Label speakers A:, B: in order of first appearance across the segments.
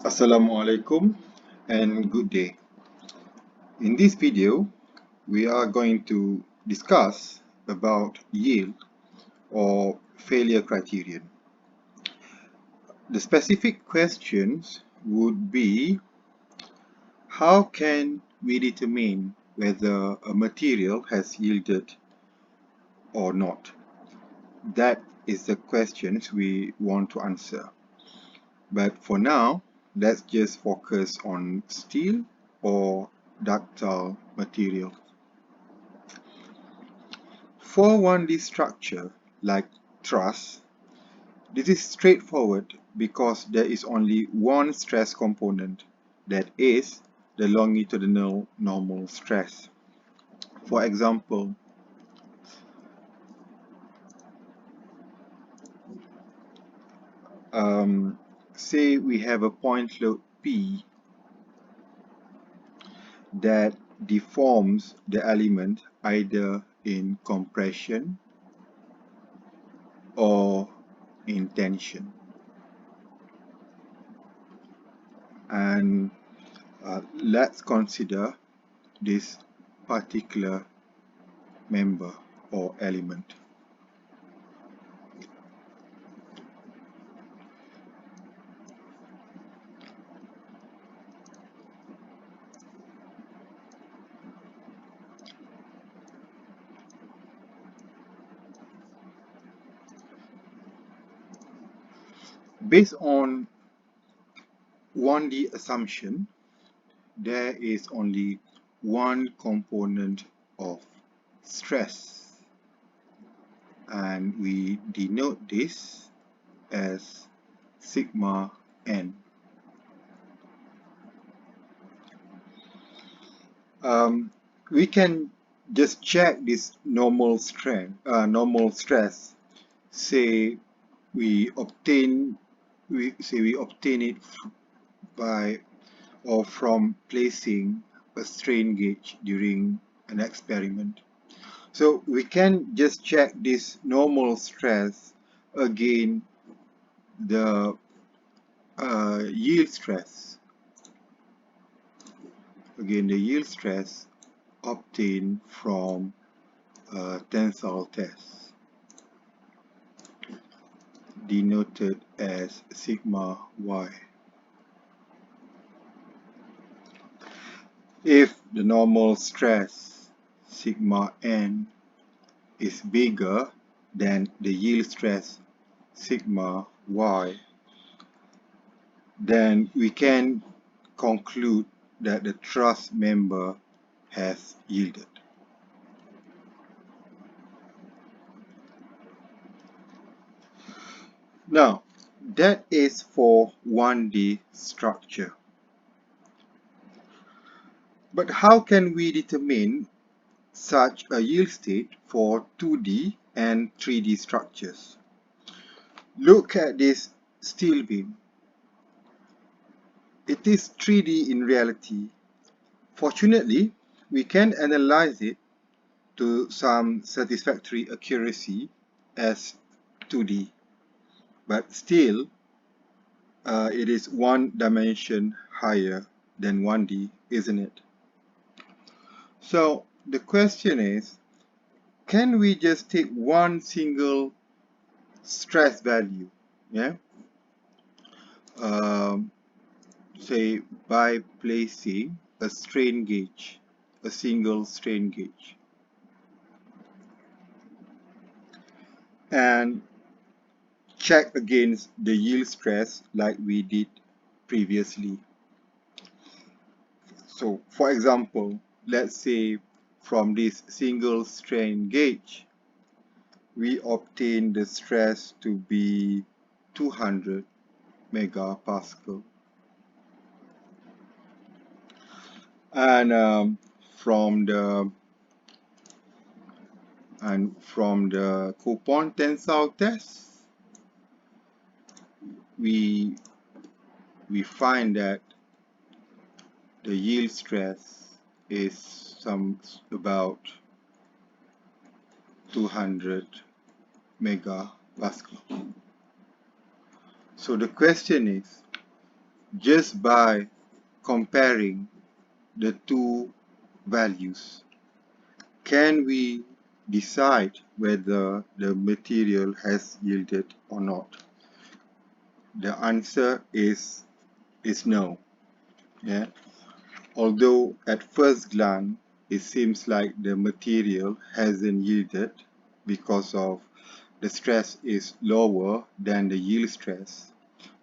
A: Assalamualaikum and good day. In this video, we are going to discuss about yield or failure criterion. The specific questions would be, how can we determine whether a material has yielded or not? That is the questions we want to answer. But for now, let's just focus on steel or ductile material. For 1D structure like truss, this is straightforward because there is only one stress component, that is the longitudinal normal stress. For example, say we have a point load P that deforms the element either in compression or in tension. And let's consider this particular member or element. Based on 1D assumption, there is only one component of stress, and we denote this as sigma n. We can just check this normal stress. Say we obtain it by or from placing a strain gauge during an experiment. So we can just check this normal stress against the yield stress. Again, the yield stress obtained from a tensile test, denoted as sigma y. If the normal stress sigma n is bigger than the yield stress sigma y, then we can conclude that the truss member has yielded. Now, that is for 1D structure. But how can we determine such a yield state for 2D and 3D structures? Look at this steel beam. It is 3D in reality. Fortunately, we can analyze it to some satisfactory accuracy as 2D. But still, it is one dimension higher than 1D, isn't it? So the question is, can we just take one single stress value, say by placing a strain gauge, a single strain gauge, and check against the yield stress like we did previously. So for example, let's say from this single strain gauge, we obtain the stress to be 200 megapascal. And from the coupon tensile test, we find that the yield stress is about 200 megapascal. So the question is, just by comparing the two values? Can we decide whether the material has yielded or not? The answer is no. Yeah. Although at first glance it seems like the material hasn't yielded because of the stress is lower than the yield stress,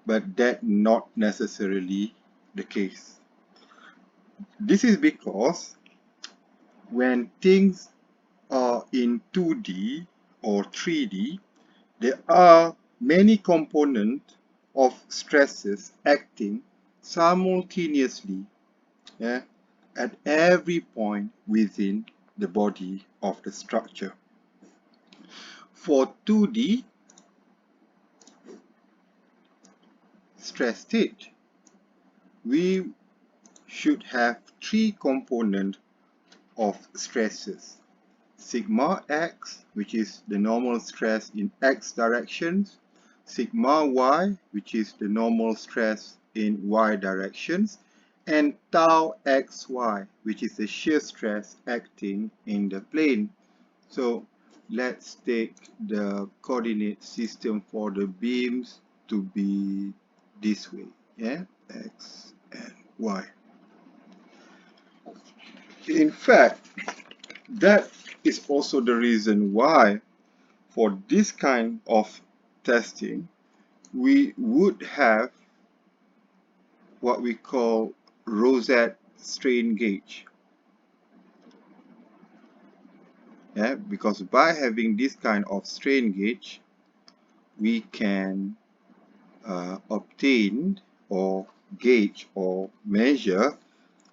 A: but that not necessarily the case. This is because when things are in 2D or 3D, there are many components of stresses acting simultaneously, yeah, at every point within the body of the structure. For 2D stress state, we should have three components of stresses. Sigma x, which is the normal stress in x directions, sigma y, which is the normal stress in y directions, and tau xy, which is the shear stress acting in the plane. So let's take the coordinate system for the beams to be this way, yeah, x and y. In fact, that is also the reason why for this kind of testing we would have what we call rosette strain gauge. Yeah, because by having this kind of strain gauge, we can obtain or gauge or measure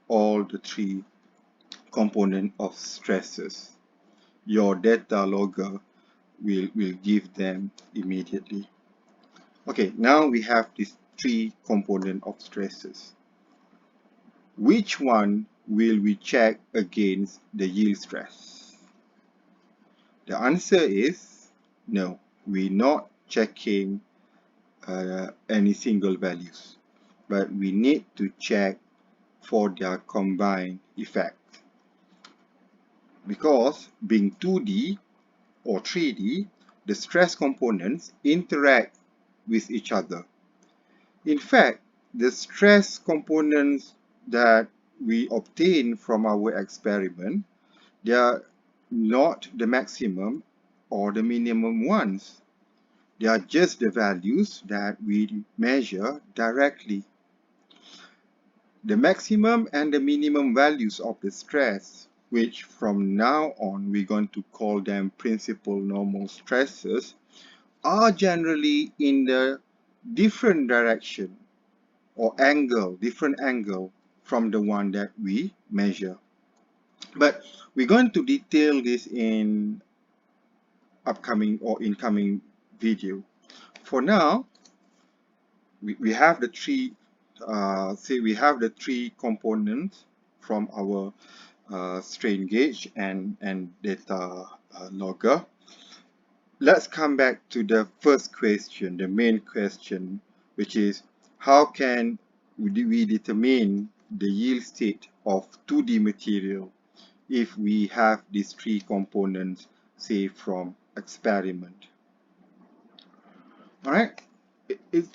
A: all the three components of stresses. Your data logger will give them immediately. Okay, now we have these three components of stresses. Which one will we check against the yield stress? The answer is no, we're not checking any single values, but we need to check for their combined effect. Because being 2D or 3D, the stress components interact with each other. In fact, the stress components that we obtain from our experiment, they are not the maximum or the minimum ones. They are just the values that we measure directly. The maximum and the minimum values of the stress, which from now on we're going to call them principal normal stresses, are generally in the different direction or different angle from the one that we measure. But we're going to detail this in upcoming or incoming video. For now, we have the three components from our strain gauge and data logger. Let's come back to the first question, the main question, which is how can we determine the yield state of 2D material if we have these three components, say from experiment. All right, it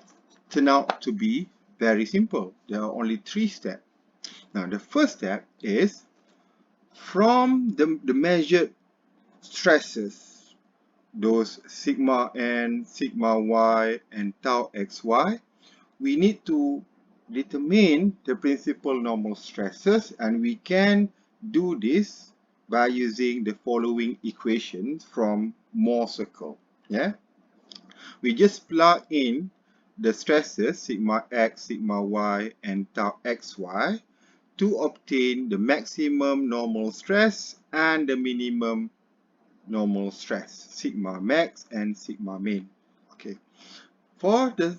A: turned out to be very simple. There are only three steps. Now, the first step is from the measured stresses, those sigma n, sigma y, and tau xy, we need to determine the principal normal stresses, and we can do this by using the following equations from Mohr circle. Yeah, we just plug in the stresses sigma x, sigma y, and tau xy to obtain the maximum normal stress and the minimum normal stress, sigma max and sigma min. Okay. For the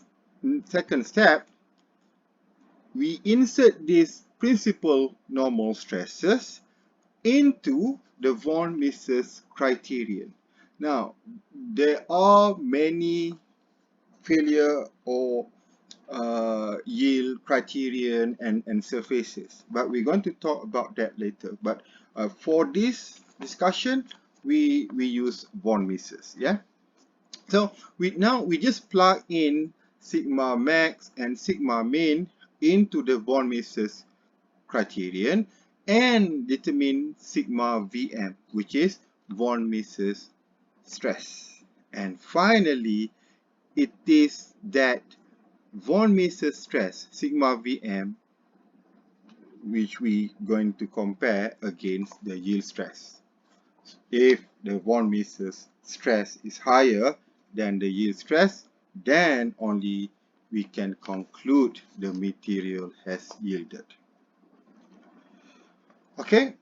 A: second step, we insert these principal normal stresses into the von Mises criterion. Now, there are many failure or yield criterion and surfaces, but we're going to talk about that later. But for this discussion, we use von Mises. Yeah. So we just plug in sigma max and sigma min into the von Mises criterion and determine sigma Vm, which is von Mises stress. And finally, it is that von Mises stress, sigma Vm, which we going to compare against the yield stress. If the von Mises stress is higher than the yield stress, then only we can conclude the material has yielded. Okay,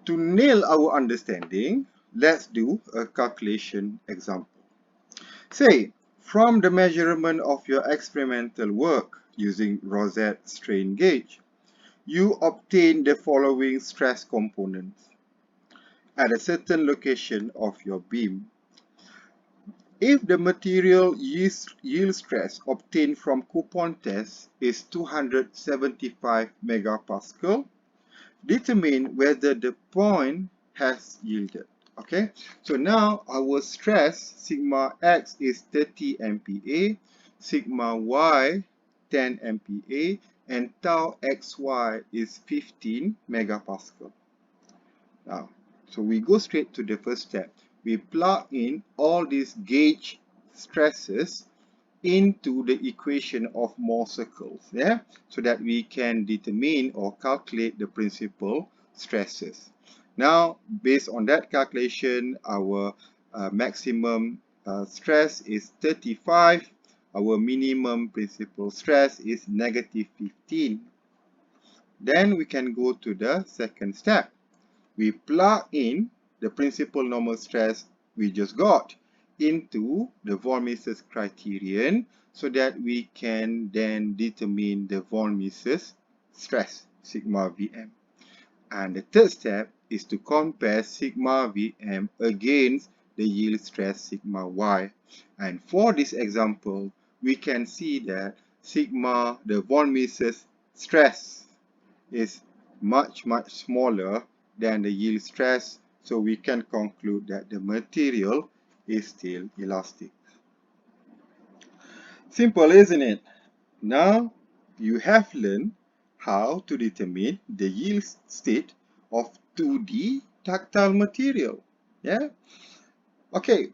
A: to nail our understanding, let's do a calculation example. Say, from the measurement of your experimental work using Rosette strain gauge, you obtain the following stress components at a certain location of your beam. If the material yield stress obtained from coupon test is 275 megapascal, determine whether the point has yielded. Okay, so now our stress sigma x is 30 MPa, sigma y 10 MPa, and tau xy is 15 megapascal. Now, so we go straight to the first step. We plug in all these gauge stresses into the equation of Mohr circles, yeah, so that we can determine or calculate the principal stresses. Now, based on that calculation, our maximum stress is 35. Our minimum principal stress is negative 15. Then we can go to the second step. We plug in the principal normal stress we just got into the von Mises criterion so that we can then determine the von Mises stress, sigma Vm. And the third step is to compare sigma Vm against the yield stress sigma y. And for this example, we can see that sigma, the von Mises stress, is much smaller than the yield stress, so we can conclude that the material is still elastic. Simple, isn't it? Now you have learned how to determine the yield state of 2D tactile material. Yeah? Okay,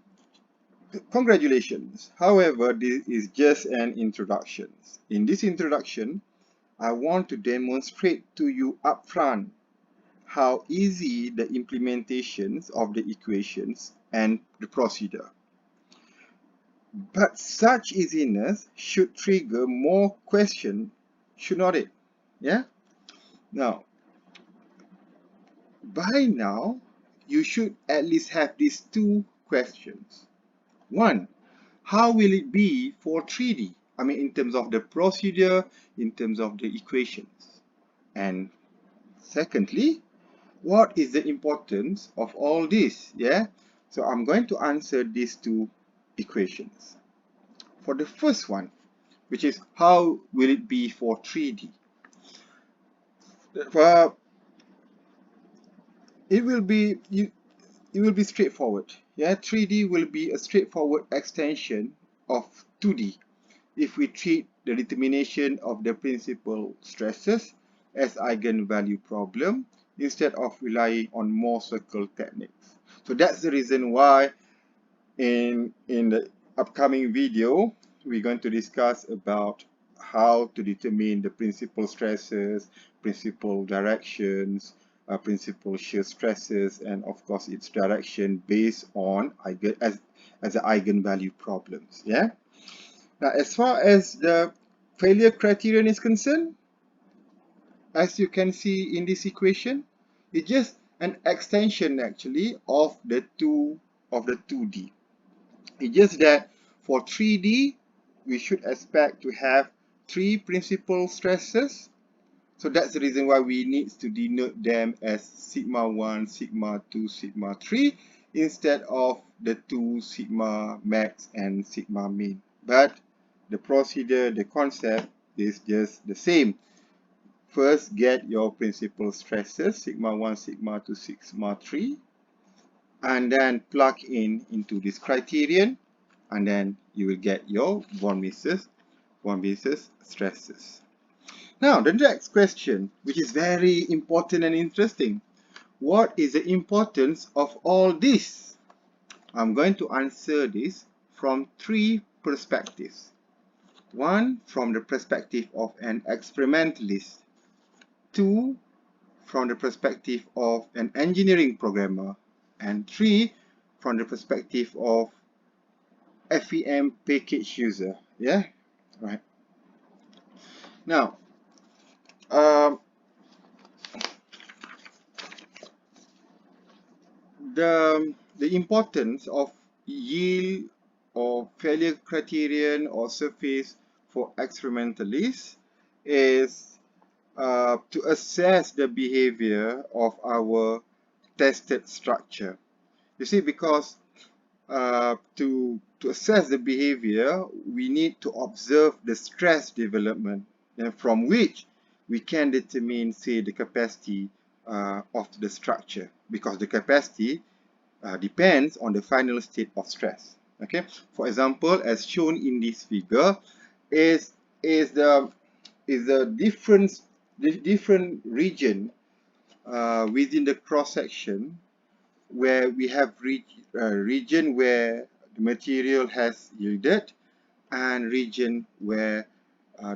A: congratulations. However, this is just an introduction. In this introduction, I want to demonstrate to you upfront how easy the implementations of the equations and the procedure. But such easiness should trigger more questions, should not it? Yeah? Now, by now, you should at least have these two questions. One, how will it be for 3D? I mean, in terms of the procedure, in terms of the equations. And secondly, what is the importance of all this? Yeah, so I'm going to answer these two equations. For the first one, which is how will it be for 3D? It will be straightforward. Yeah, 3D will be a straightforward extension of 2D if we treat the determination of the principal stresses as eigenvalue problem instead of relying on Mohr circle techniques. So that's the reason why in the upcoming video we're going to discuss about how to determine the principal stresses, principal directions, principal shear stresses, and of course its direction based on as the eigenvalue problems. Yeah. Now, as far as the failure criterion is concerned, as you can see in this equation, it's just an extension actually of the 2D. It's just that for 3D, we should expect to have 3 principal stresses. So that's the reason why we need to denote them as sigma 1, sigma 2, sigma 3 instead of the 2 sigma max and sigma min. But the procedure, the concept is just the same. First, get your principal stresses, sigma 1, sigma 2, sigma 3, and then plug into this criterion, and then you will get your von Mises stresses. Now, the next question, which is very important and interesting. What is the importance of all this? I'm going to answer this from three perspectives. One, from the perspective of an experimentalist. Two, from the perspective of an engineering programmer. And three, from the perspective of FEM package user. Yeah, right. Now, the importance of yield or failure criterion or surface for experimentalists is to assess the behavior of our tested structure. You see, because to assess the behavior, we need to observe the stress development, and from which we can determine, say, the capacity of the structure, because the capacity depends on the final state of stress. Okay, for example, as shown in this figure, is the different region within the cross section where we have region where the material has yielded and region where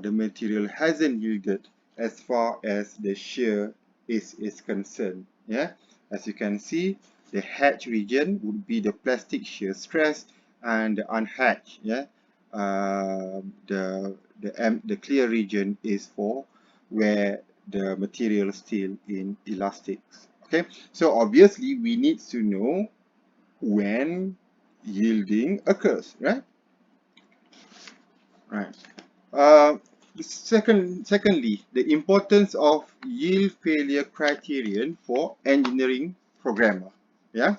A: the material hasn't yielded as far as the shear is concerned. Yeah, as you can see, the hatched region would be the plastic shear stress, and the unhatched, yeah, the clear region is for where the material is still in elastics. Okay, so obviously we need to know when yielding occurs, right? Right. Secondly, the importance of yield failure criterion for engineering programmer. Yeah.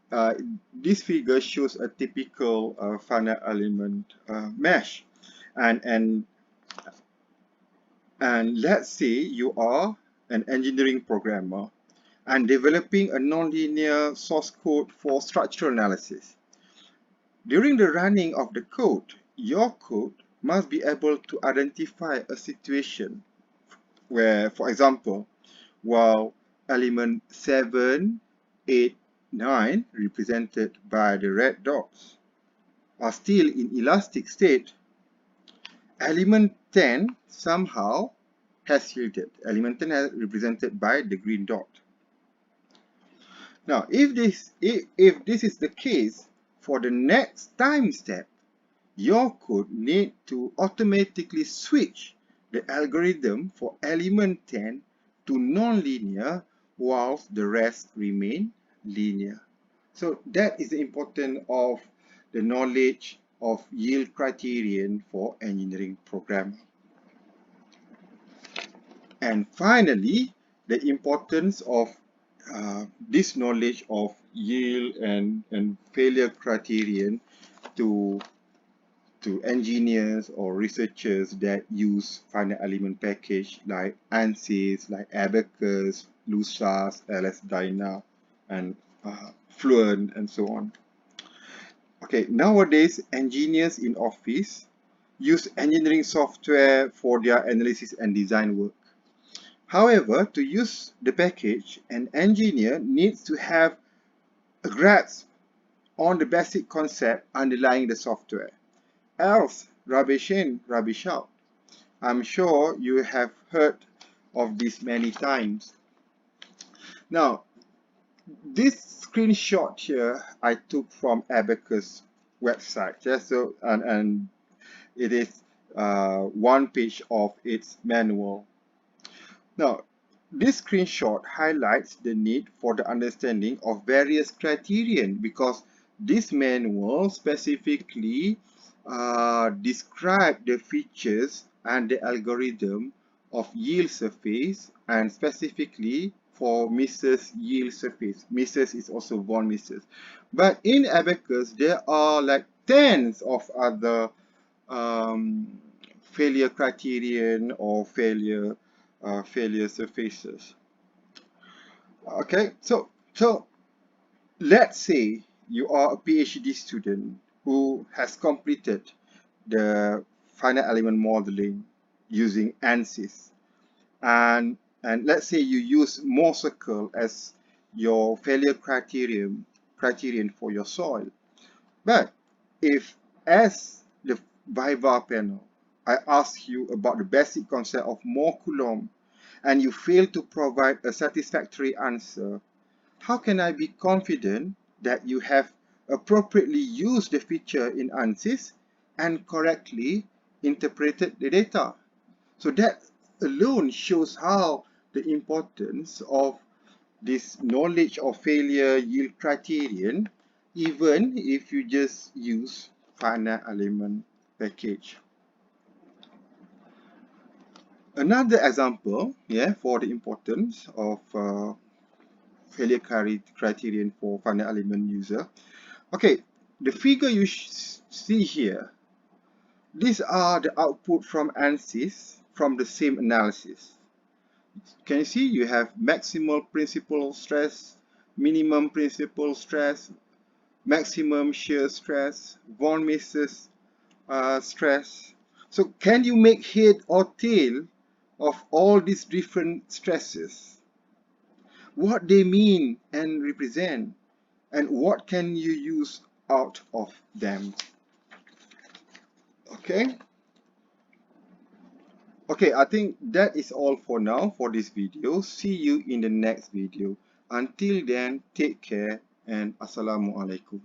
A: Uh, this figure shows a typical finite element mesh, and let's say you are an engineering programmer and developing a nonlinear source code for structural analysis. During the running of the code, your code must be able to identify a situation where, for example, while element 7, 8, 9, represented by the red dots, are still in elastic state, element 10 somehow has yielded. Element 10 is represented by the green dot. Now, if this is the case, for the next time step, your code need to automatically switch the algorithm for element 10 to non-linear whilst the rest remain linear. So that is the importance of the knowledge of yield criterion for engineering programming. And finally, the importance of this knowledge of yield and failure criterion to engineers or researchers that use finite element package like ANSYS, like Abacus, LUSAS, LS-DYNA, and Fluent, and so on. Okay, nowadays engineers in office use engineering software for their analysis and design work. However, to use the package, an engineer needs to have a grasp on the basic concept underlying the software. Else, rubbish in, rubbish out. I'm sure you have heard of this many times. Now, this screenshot here I took from Abacus website. Yeah, so and it is one page of its manual. Now, this screenshot highlights the need for the understanding of various criterion, because this manual specifically describe the features and the algorithm of yield surface, and specifically for Mises yield surface. Mises is also von Mises. But in Abacus, there are like tens of other failure criterion or failure surfaces. Okay, so let's say you are a PhD student who has completed the finite element modeling using ANSYS, and let's say you use Mohr as your failure criterion for your soil. But if, as the Viva panel, I ask you about the basic concept of Mohr Coulomb and you fail to provide a satisfactory answer, how can I be confident that you have appropriately used the feature in ANSYS and correctly interpreted the data? So that alone shows how the importance of this knowledge of failure yield criterion, even if you just use finite element package. Another example, yeah, for the importance of failure criterion for finite element user. Okay, the figure you see here, these are the output from ANSYS from the same analysis. Can you see you have maximal principal stress, minimum principal stress, maximum shear stress, von Mises stress. So can you make head or tail of all these different stresses? What they mean and represent, and what can you use out of them? Okay. Okay, I think that is all for now for this video. See you in the next video. Until then, take care and Assalamualaikum.